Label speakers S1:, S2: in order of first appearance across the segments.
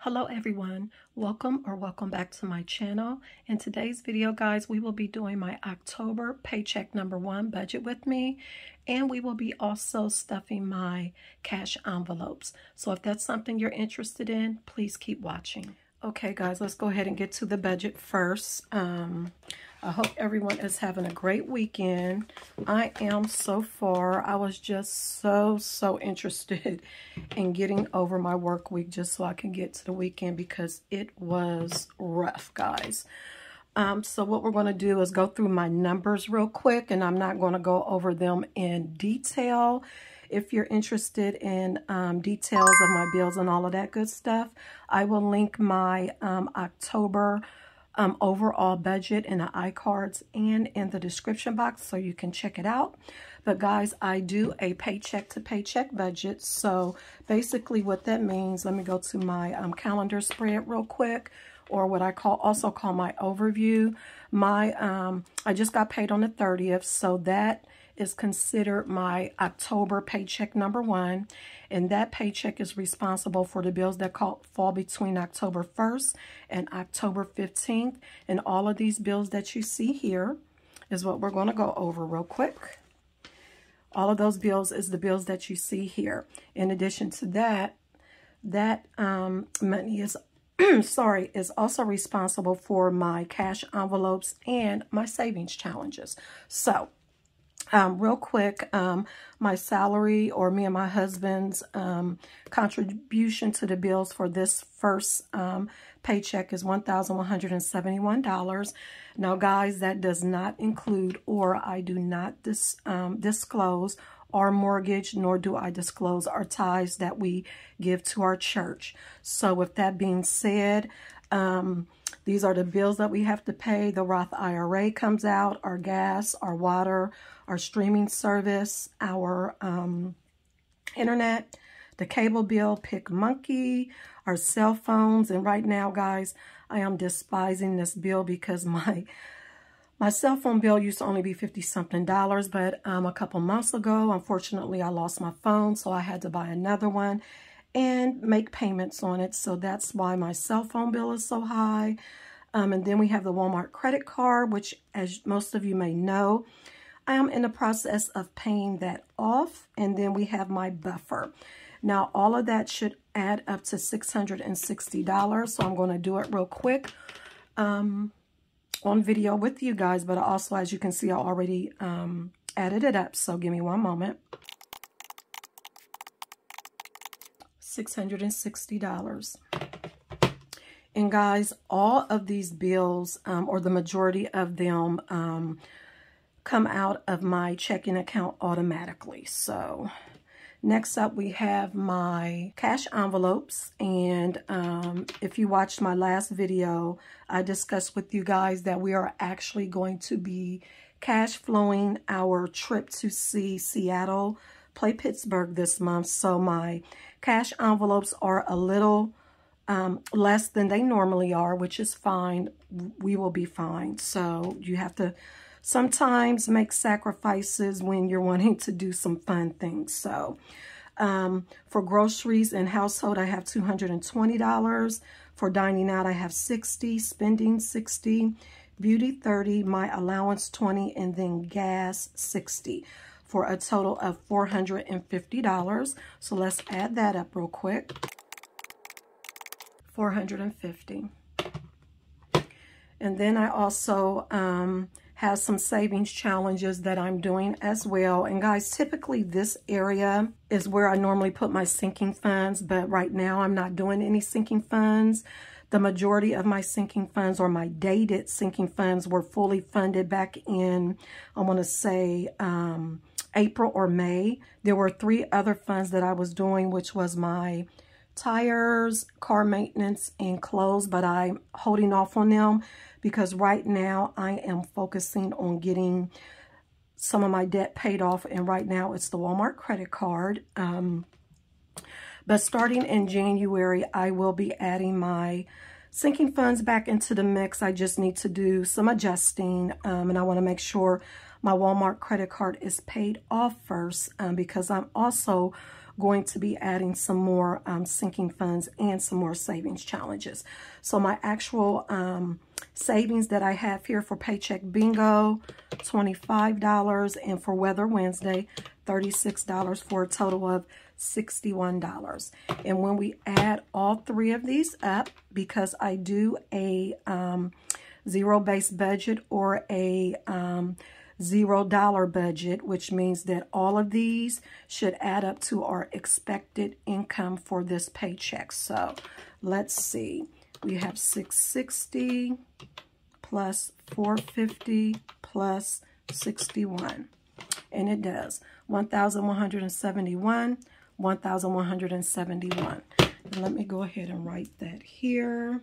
S1: Hello everyone, welcome back to my channel. In today's video, guys, we will be doing my October paycheck number 1 budget with me, and we will be also stuffing my cash envelopes. So if that's something you're interested in, please keep watching. Okay guys, let's go ahead and get to the budget first. I hope everyone is having a great weekend. I am so far. I was just so interested in getting over my work week just so I can get to the weekend because it was rough, guys. So what we're going to do is go through my numbers real quick, and I'm not going to go over them in detail. If you're interested in details of my bills and all of that good stuff, I will link my October overall budget in the iCards and in the description box so you can check it out. But guys, I do a paycheck to paycheck budget. So basically what that means, let me go to my calendar spread real quick, or what I also call my overview. I just got paid on the 30th, so that is considered my October paycheck number 1, and that paycheck is responsible for the bills that fall between October 1st and October 15th, and all of these bills that you see here is what we're going to go over real quick. All of those bills is the bills that you see here. In addition to that, money is is also responsible for my cash envelopes and my savings challenges. So real quick, my salary, or me and my husband's contribution to the bills for this first paycheck is $1,171. Now, guys, that does not include, or I do not disclose our mortgage, nor do I disclose our tithes that we give to our church. So with that being said, these are the bills that we have to pay. The Roth IRA comes out, our gas, our water, our streaming service, our internet, the cable bill, Pick Monkey, our cell phones. And right now, guys, I am despising this bill because my cell phone bill used to only be $50-something, but a couple months ago, unfortunately, I lost my phone, so I had to buy another one and make payments on it. So that's why my cell phone bill is so high. And then we have the Walmart credit card, which, as most of you may know, I am in the process of paying that off. And then we have my buffer. Now, all of that should add up to $660. So I'm going to do it real quick on video with you guys. But also, as you can see, I already added it up. So give me one moment. $660. And guys, all of these bills, or the majority of them, come out of my checking account automatically. So next up, we have my cash envelopes. And if you watched my last video, I discussed with you guys that we are actually going to be cash flowing our trip to see Seattle play Pittsburgh this month. So my cash envelopes are a little less than they normally are, which is fine. We will be fine. So you have to sometimes make sacrifices when you're wanting to do some fun things. So for groceries and household, I have $220. For dining out, I have $60, spending $60, beauty $30, my allowance $20, and then gas $60, for a total of $450. So let's add that up real quick. $450. And then I also have some savings challenges that I'm doing as well. And guys, typically this area is where I normally put my sinking funds, but right now I'm not doing any sinking funds. The majority of my sinking funds, or my dated sinking funds, were fully funded back in, I want to say, April or May. There were 3 other funds that I was doing, which was my tires, car maintenance, and clothes, but I'm holding off on them because right now I am focusing on getting some of my debt paid off, and right now it's the Walmart credit card. But starting in January, I will be adding my sinking funds back into the mix. I just need to do some adjusting, and I want to make sure my Walmart credit card is paid off first, because I'm also going to be adding some more sinking funds and some more savings challenges. So my actual savings that I have here for Paycheck Bingo, $25, and for Weather Wednesday, $36, for a total of $61. And when we add all three of these up, because I do a zero-based budget or a $0 budget, which means that all of these should add up to our expected income for this paycheck. So let's see. We have 660 plus 450 plus 61. And it does 1,171, 1,171. And let me go ahead and write that here.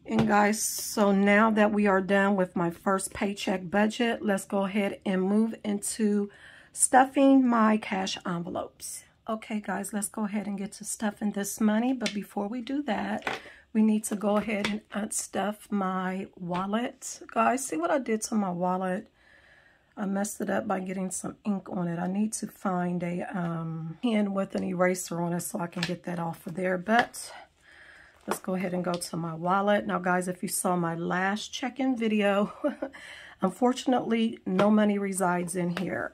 S1: And guys, so now that we are done with my first paycheck budget, let's go ahead and move into stuffing my cash envelopes. Okay, guys, let's go ahead and get to stuffing this money. But before we do that, we need to go ahead and unstuff my wallet. Guys, see what I did to my wallet? I messed it up by getting some ink on it. I need to find a pen with an eraser on it so I can get that off of there. But let's go ahead and go to my wallet. Now, guys, if you saw my last check-in video, unfortunately, no money resides in here.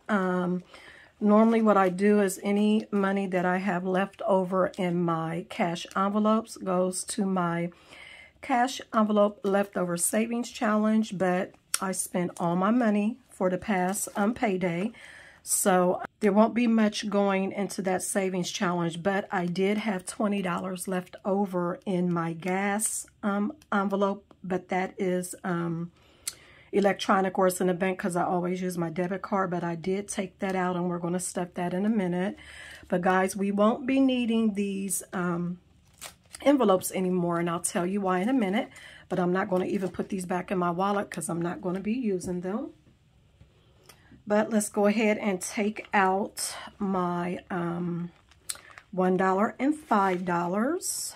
S1: Normally, what I do is any money that I have left over in my cash envelopes goes to my cash envelope leftover savings challenge, but I spent all my money for the past payday. So there won't be much going into that savings challenge, but I did have $20 left over in my gas envelope, but that is electronic, or it's in the bank because I always use my debit card, but I did take that out and we're going to stuff that in a minute. But guys, we won't be needing these envelopes anymore, and I'll tell you why in a minute, but I'm not going to even put these back in my wallet because I'm not going to be using them. But let's go ahead and take out my $1 and $5.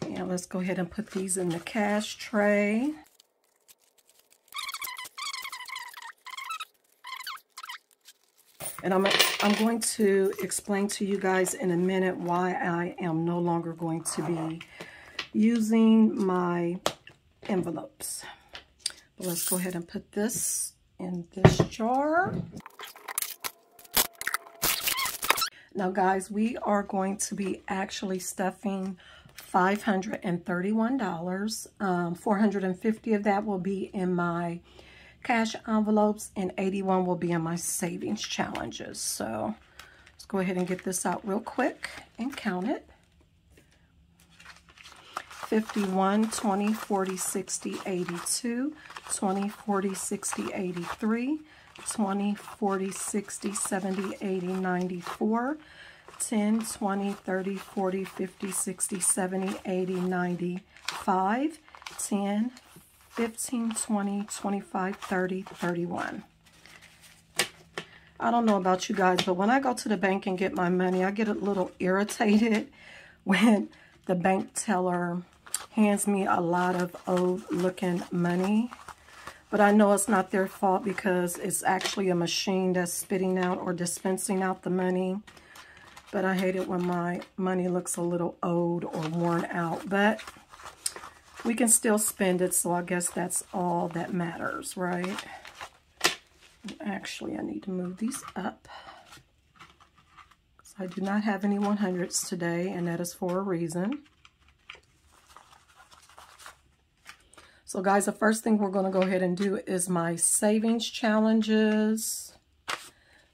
S1: And let's go ahead and put these in the cash tray. And I'm going to explain to you guys in a minute why I am no longer going to be using my envelopes. But let's go ahead and put this in this jar. Now, guys, we are going to be actually stuffing $531. 450 of that will be in my cash envelopes and 81 will be in my savings challenges. So let's go ahead and get this out real quick and count it. 51, 20, 40, 60, 82, 20, 40, 60, 83, 20, 40, 60, 70, 80, 94, 10, 20, 30, 40, 50, 60, 70, 80, 95, 10, 15, 20, 25, 30, 31. I don't know about you guys, but when I go to the bank and get my money, I get a little irritated when the bank teller hands me a lot of old-looking money. But I know it's not their fault because it's actually a machine that's spitting out or dispensing out the money. But I hate it when my money looks a little old or worn out. But we can still spend it, so I guess that's all that matters, right? Actually, I need to move these up. I do not have any 100s today, and that is for a reason. So, guys, the first thing we're going to go ahead and do is my savings challenges.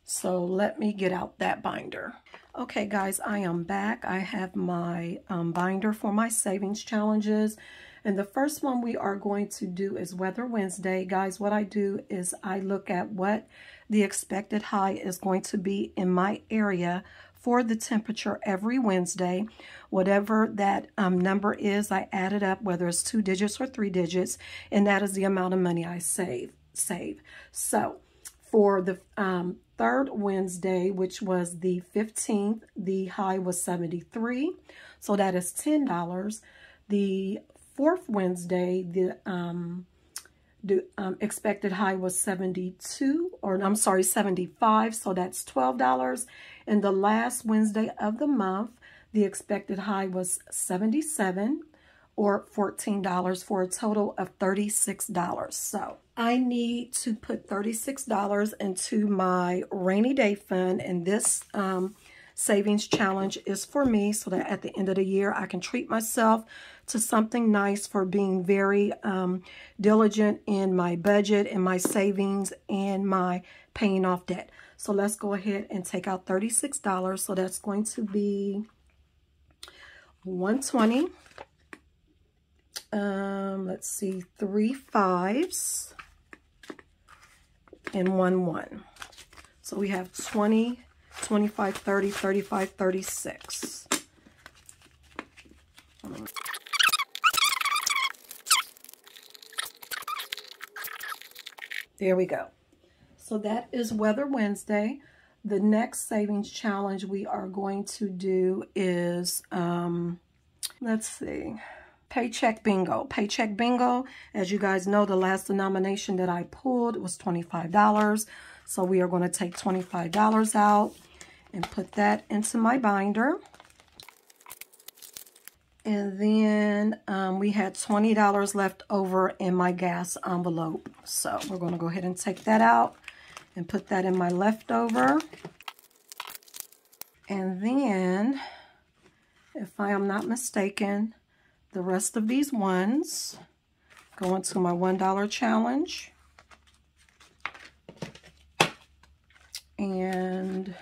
S1: So, let me get out that binder. Okay, guys, I am back. I have my binder for my savings challenges. And the first one we are going to do is Weather Wednesday. Guys, what I do is I look at what the expected high is going to be in my area for the temperature every Wednesday. Whatever that number is, I add it up, whether it's 2 digits or 3 digits, and that is the amount of money I save. So for the third Wednesday, which was the 15th, the high was 73, so that is $10. The fourth Wednesday, the expected high was 75, so that's $12. And the last Wednesday of the month, the expected high was 77 or $14 for a total of $36. So I need to put $36 into my rainy day fund, and this savings challenge is for me so that at the end of the year I can treat myself to something nice for being very diligent in my budget and my savings and my paying off debt. So let's go ahead and take out $36. So that's going to be $120. Let's see, 3 5s and 1 1. So we have 20, 25, 30, 35, 36. There we go. So that is Weather Wednesday. The next savings challenge we are going to do is, let's see, Paycheck Bingo. Paycheck Bingo, as you guys know, the last denomination that I pulled was $25. So we are going to take $25 out and put that into my binder. And then we had $20 left over in my gas envelope. So we're going to go ahead and take that out and put that in my leftover. And then, if I am not mistaken, the rest of these ones go into my $1 challenge. And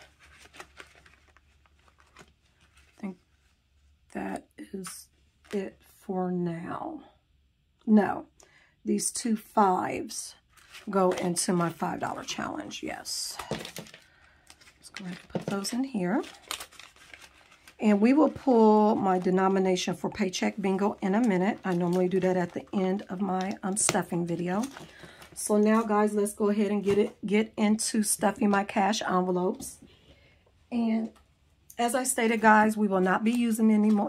S1: I think that is it for now. No, these 2 5s go into my $5 challenge. Yes. Let's go ahead and put those in here. And we will pull my denomination for Paycheck Bingo in a minute. I normally do that at the end of my stuffing video. So now, guys, let's go ahead and get into stuffing my cash envelopes. And as I stated, guys, we will not be using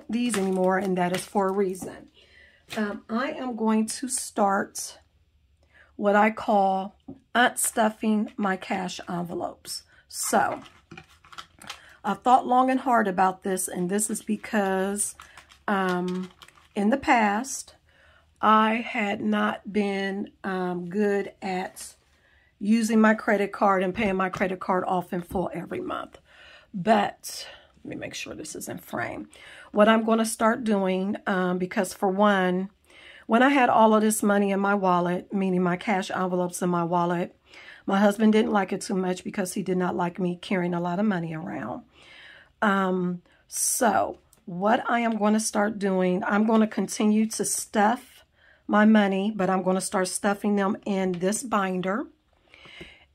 S1: these anymore, and that is for a reason. I am going to start what I call unstuffing my cash envelopes. So I thought long and hard about this, and this is because in the past, I had not been good at using my credit card and paying my credit card off in full every month. But let me make sure this is in frame. What I'm going to start doing, because for one, when I had all of this money in my wallet, meaning my cash envelopes in my wallet, my husband didn't like it too much because he did not like me carrying a lot of money around. So what I am going to start doing, I'm going to continue to stuff my money, but I'm going to start stuffing them in this binder.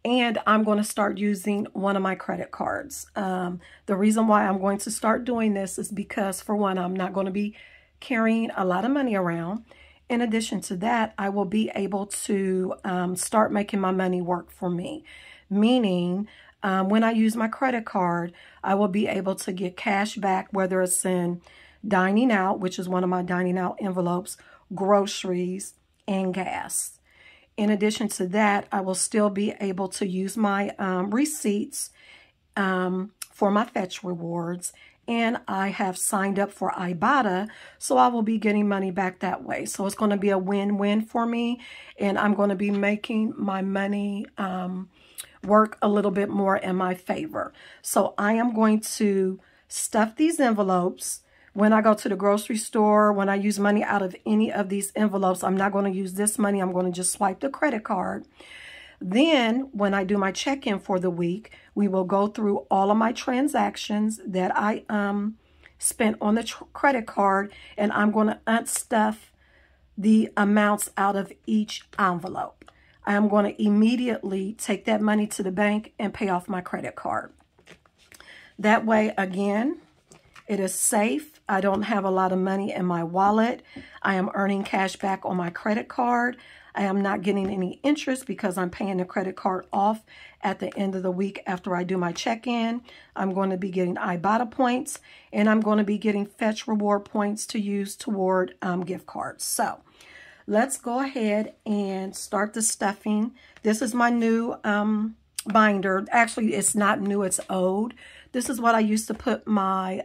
S1: And I'm going to start using one of my credit cards. The reason why I'm going to start doing this is because, for one, I'm not going to be carrying a lot of money around. In addition to that, I will be able to start making my money work for me. Meaning, when I use my credit card, I will be able to get cash back, whether it's in dining out, which is one of my dining out envelopes, groceries, and gas. In addition to that, I will still be able to use my receipts for my Fetch rewards. And I have signed up for Ibotta, so I will be getting money back that way. So it's going to be a win-win for me, and I'm going to be making my money work a little bit more in my favor. So I am going to stuff these envelopes. When I go to the grocery store, when I use money out of any of these envelopes, I'm not going to use this money. I'm going to just swipe the credit card. Then when I do my check-in for the week, we will go through all of my transactions that I spent on the credit card, and I'm going to unstuff the amounts out of each envelope. I am going to immediately take that money to the bank and pay off my credit card. That way, again, it is safe. I don't have a lot of money in my wallet. I am earning cash back on my credit card. I am not getting any interest because I'm paying the credit card off at the end of the week after I do my check-in. I'm going to be getting Ibotta points, and I'm going to be getting Fetch reward points to use toward gift cards. So let's go ahead and start the stuffing. This is my new binder. Actually, it's not new, it's old. This is what I used to put my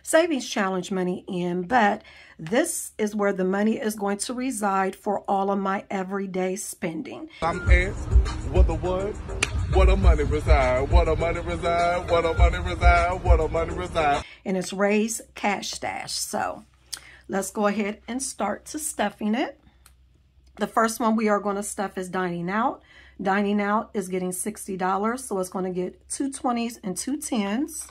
S1: savings challenge money in, but this is where the money is going to reside for all of my everyday spending.
S2: I'm Asst. What the what? What a money reside? What a money reside? What a money reside? What a money reside?
S1: And it's Ray's Cash Stash. So let's go ahead and start to stuffing it. The first one we are going to stuff is dining out. Dining out is getting $60, so it's going to get 2 20s and 2 10s.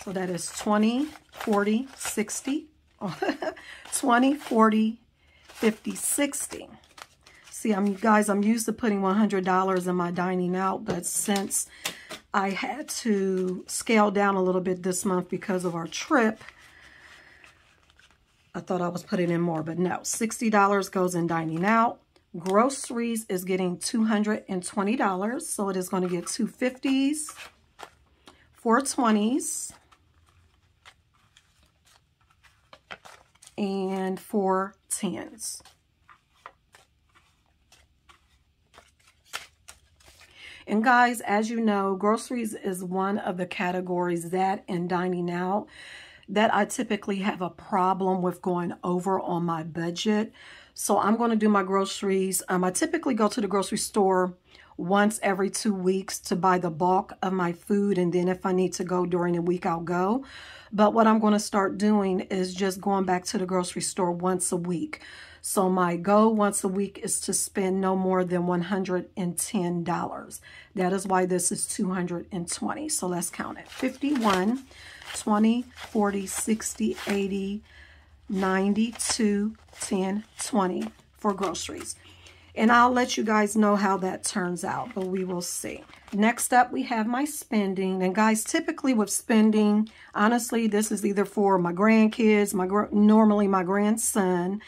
S1: So that is 20, 40, 60. 20, 40, 50, 60. See, I'm used to putting $100 in my dining out, but since I had to scale down a little bit this month because of our trip, I thought I was putting in more, but no. $60 goes in dining out. Groceries is getting $220, so it is going to get 2 50s, 4 20s, and 4 10s. And guys, as you know, groceries is one of the categories that in dining out that I typically have a problem with going over on my budget. So I'm going to do my groceries. I typically go to the grocery store once every 2 weeks to buy the bulk of my food. And then if I need to go during the week, I'll go. But what I'm going to start doing is just going back to the grocery store once a week. So my goal once a week is to spend no more than $110. That is why this is 220. So let's count it. 51, 20, 40, 60, 80, 90, 2, 10, 20 for groceries. And I'll let you guys know how that turns out, but we will see. Next up, we have my spending. And guys, typically with spending, honestly, this is either for my grandkids, normally my grandson,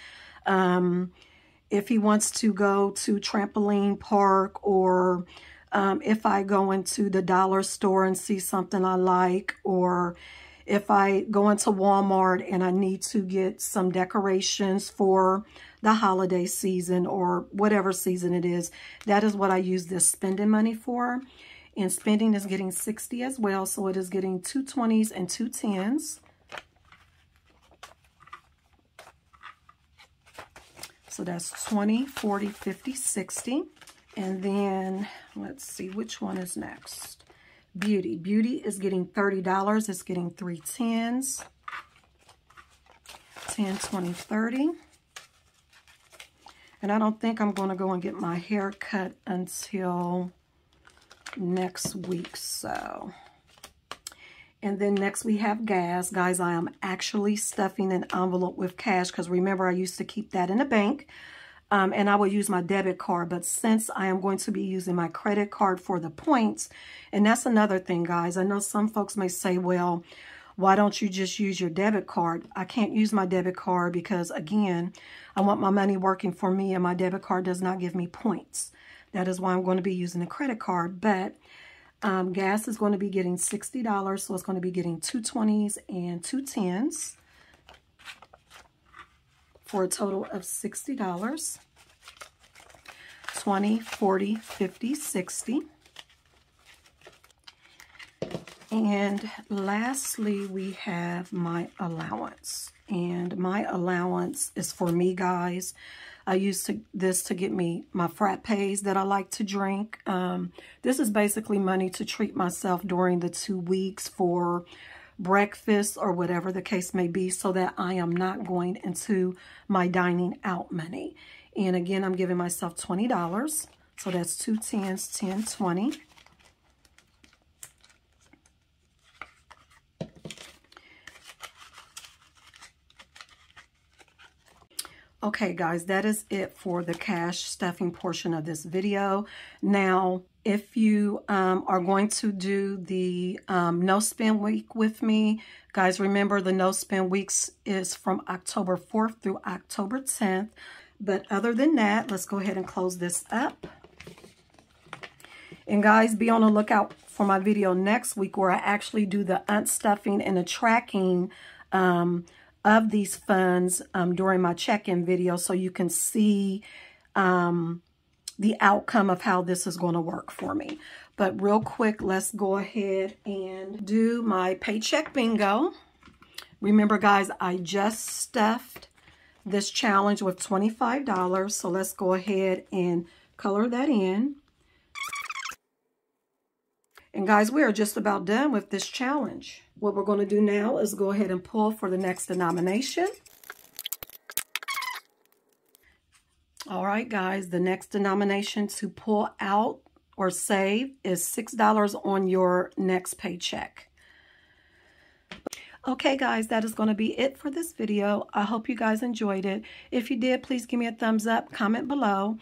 S1: if he wants to go to trampoline park, or if I go into the dollar store and see something I like, or if I go into Walmart and I need to get some decorations for the holiday season or whatever season it is, that is what I use this spending money for. And spending is getting 60 as well, so it is getting 2 20s and 2 10s. So that's 20, 40, 50, 60. And then let's see which one is next. Beauty. Beauty is getting $30. It's getting 3 10s. 10, 20, 30. And I don't think I'm going to go and get my hair cut until next week. So, and then next we have gas. Guys, I am actually stuffing an envelope with cash because remember I used to keep that in a bank. And I will use my debit card. But since I am going to be using my credit card for the points, and that's another thing, guys. I know some folks may say, well, why don't you just use your debit card? I can't use my debit card because, again, I want my money working for me, and my debit card does not give me points. That is why I'm going to be using a credit card. But gas is going to be getting $60, so it's going to be getting 2 20s and 2 10s for a total of $60. 20, 40, 50, 60. And lastly, we have my allowance. And my allowance is for me, guys. I use this to get me my frappes that I like to drink. This is basically money to treat myself during the 2 weeks for breakfast or whatever the case may be, so that I am not going into my dining out money. And again, I'm giving myself $20. So that's 2 10s, 10, 20. Okay, guys, that is it for the cash stuffing portion of this video. Now, if you are going to do the no spend week with me, guys, remember the no spend weeks is from October 4th through October 10th. But other than that, let's go ahead and close this up. And guys, be on the lookout for my video next week where I actually do the unstuffing and the tracking of these funds during my check-in video, so you can see the outcome of how this is going to work for me. But real quick, let's go ahead and do my Paycheck Bingo. Remember, guys, I just stuffed this challenge with $25. So let's go ahead and color that in. And guys, we are just about done with this challenge. What we're going to do now is go ahead and pull for the next denomination. All right, guys, the next denomination to pull out or save is $6 on your next paycheck. Okay, guys, that is going to be it for this video. I hope you guys enjoyed it. If you did, please give me a thumbs up, comment below.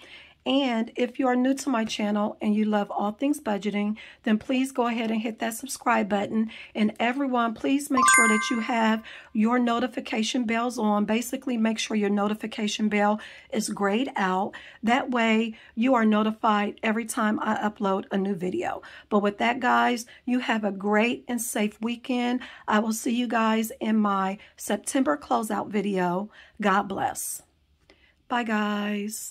S1: And if you are new to my channel and you love all things budgeting, then please go ahead and hit that subscribe button. And everyone, please make sure that you have your notification bells on. Basically, make sure your notification bell is grayed out. That way, you are notified every time I upload a new video. But with that, guys, you have a great and safe weekend. I will see you guys in my September closeout video. God bless. Bye, guys.